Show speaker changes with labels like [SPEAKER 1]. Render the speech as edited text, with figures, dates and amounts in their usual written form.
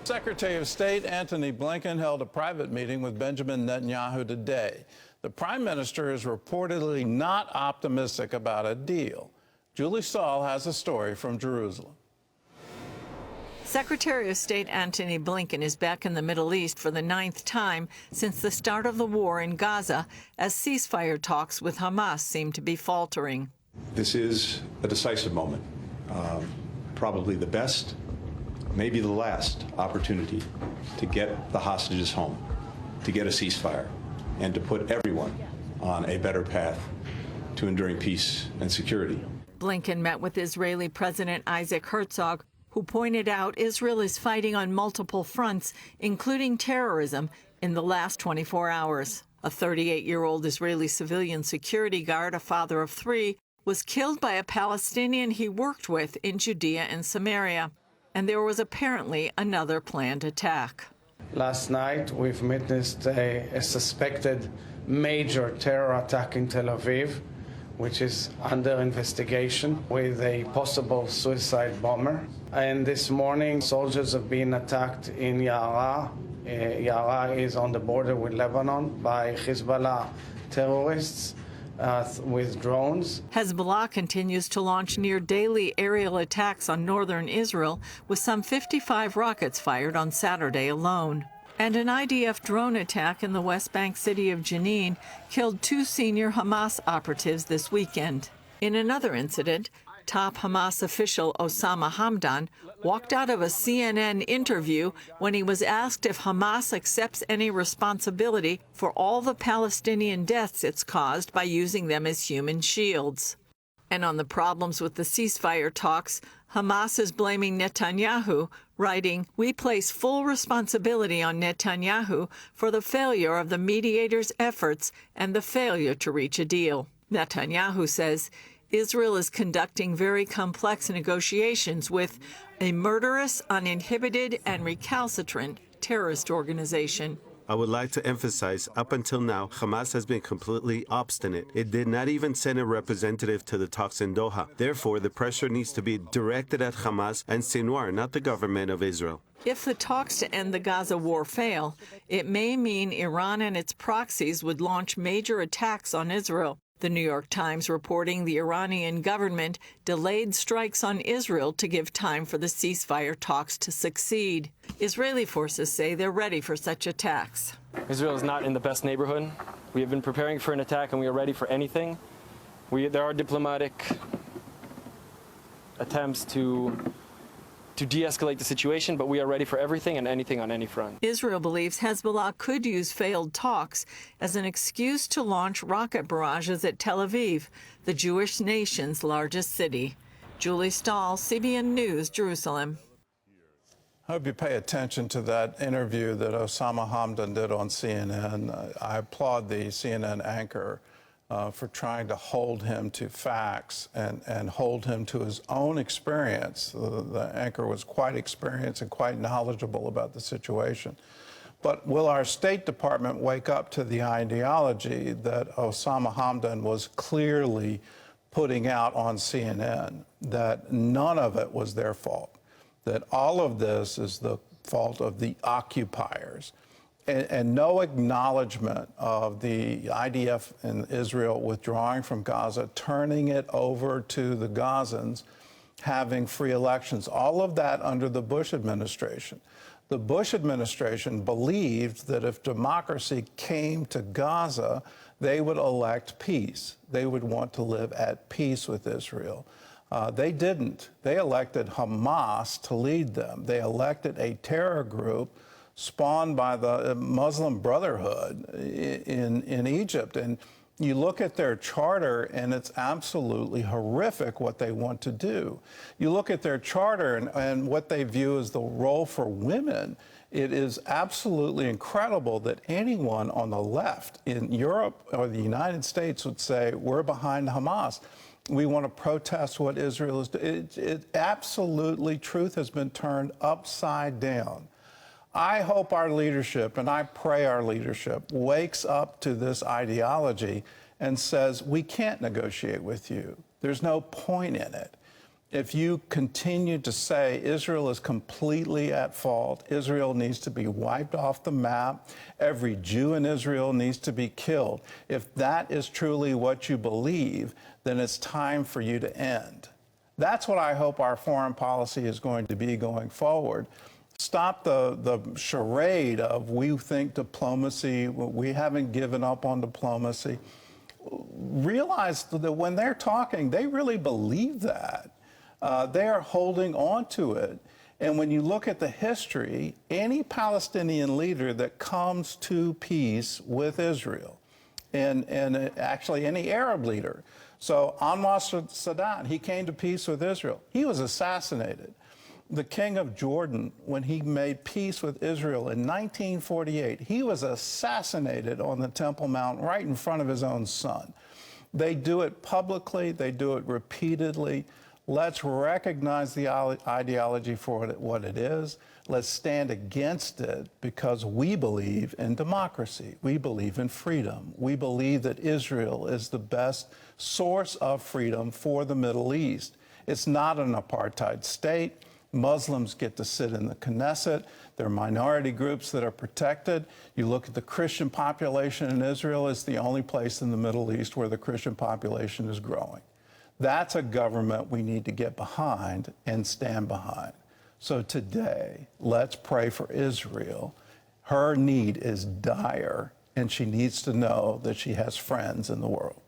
[SPEAKER 1] Secretary of State Antony Blinken held a private meeting with Benjamin Netanyahu today. The prime minister is reportedly not optimistic about a deal. Julie Stahl has a story from Jerusalem.
[SPEAKER 2] Secretary of State Antony Blinken is back in the Middle East for the 9th time since the start of the war in Gaza, as ceasefire talks with Hamas seem to be faltering.
[SPEAKER 3] This is a decisive moment, probably the best, maybe the last opportunity to get the hostages home, to get a ceasefire, and to put everyone on a better path to enduring peace and security.
[SPEAKER 2] Blinken met with Israeli President Isaac Herzog, who pointed out Israel is fighting on multiple fronts, including terrorism, in the last 24 hours. A 38-year-old Israeli civilian security guard, a father of 3, was killed by a Palestinian he worked with in Judea and Samaria. And there was apparently another planned attack.
[SPEAKER 4] Last night, we've witnessed a suspected major terror attack in Tel Aviv, which is under investigation, with a possible suicide bomber. And this morning, soldiers have been attacked in Ya'ara. Ya'ara is on the border with Lebanon by Hezbollah terrorists with drones.
[SPEAKER 2] Hezbollah continues to launch near-daily aerial attacks on northern Israel, with some 55 rockets fired on Saturday alone. And an IDF drone attack in the West Bank city of Jenin killed 2 senior Hamas operatives this weekend. In another incident, top Hamas official Osama Hamdan walked out of a CNN interview when he was asked if Hamas accepts any responsibility for all the Palestinian deaths it's caused by using them as human shields. And on the problems with the ceasefire talks, Hamas is blaming Netanyahu, writing, "We place full responsibility on Netanyahu for the failure of the mediators' efforts and the failure to reach a deal." Netanyahu says Israel is conducting very complex negotiations with a murderous, uninhibited, and recalcitrant terrorist organization.
[SPEAKER 5] I would like to emphasize, up until now, Hamas has been completely obstinate. It did not even send a representative to the talks in Doha. Therefore, the pressure needs to be directed at Hamas and Sinwar, not the government of Israel.
[SPEAKER 2] If the talks to end the Gaza war fail, it may mean Iran and its proxies would launch major attacks on Israel. The New York Times reporting the Iranian government delayed strikes on Israel to give time for the ceasefire talks to succeed. Israeli forces say they're ready for such attacks.
[SPEAKER 6] Israel is not in the best neighborhood. We have been preparing for an attack and we are ready for anything. There are diplomatic attempts to de-escalate the situation, but we are ready for everything and anything on any front.
[SPEAKER 2] Israel believes Hezbollah could use failed talks as an excuse to launch rocket barrages at Tel Aviv, the Jewish nation's largest city. Julie Stahl, CBN News, Jerusalem.
[SPEAKER 1] I hope you pay attention to that interview that Osama Hamdan did on CNN. I applaud the CNN anchor for trying to hold him to facts and hold him to his own experience. The anchor was quite experienced and quite knowledgeable about the situation. But will our State Department wake up to the ideology that Osama Hamdan was clearly putting out on CNN, that none of it was their fault, that all of this is the fault of the occupiers? And no acknowledgement of the IDF in Israel withdrawing from Gaza, turning it over to the Gazans, having free elections. All of that under the Bush administration. The Bush administration believed that if democracy came to Gaza, they would elect peace. They would want to live at peace with Israel. They didn't. They elected Hamas to lead them. They elected a terror group spawned by the Muslim Brotherhood in Egypt. And you look at their charter, and it's absolutely horrific what they want to do. You look at their charter and what they view as the role for women. It is absolutely incredible that anyone on the left in Europe or the United States would say, we're behind Hamas. We want to protest what Israel is doing. Absolutely, truth has been turned upside down. I hope our leadership, and I pray our leadership, wakes up to this ideology and says, we can't negotiate with you. There's no point in it. If you continue to say Israel is completely at fault, Israel needs to be wiped off the map, every Jew in Israel needs to be killed, if that is truly what you believe, then it's time for you to end. That's what I hope our foreign policy is going to be going forward. Stop the charade of we think diplomacy, we haven't given up on diplomacy. Realize that when they're talking, they really believe that. They are holding on to it. And when you look at the history, any Palestinian leader that comes to peace with Israel, and actually any Arab leader, so Anwar Sadat, he came to peace with Israel. He was assassinated. The king of Jordan, when he made peace with Israel in 1948, he was assassinated on the Temple Mount right in front of his own son. They do it publicly. They do it repeatedly. Let's recognize the ideology for what it is. Let's stand against it because we believe in democracy. We believe in freedom. We believe that Israel is the best source of freedom for the Middle East. It's not an apartheid state. Muslims get to sit in the Knesset. There are minority groups that are protected. You look at the Christian population in Israel, it's the only place in the Middle East where the Christian population is growing. That's a government we need to get behind and stand behind. So today, let's pray for Israel. Her need is dire, and she needs to know that she has friends in the world.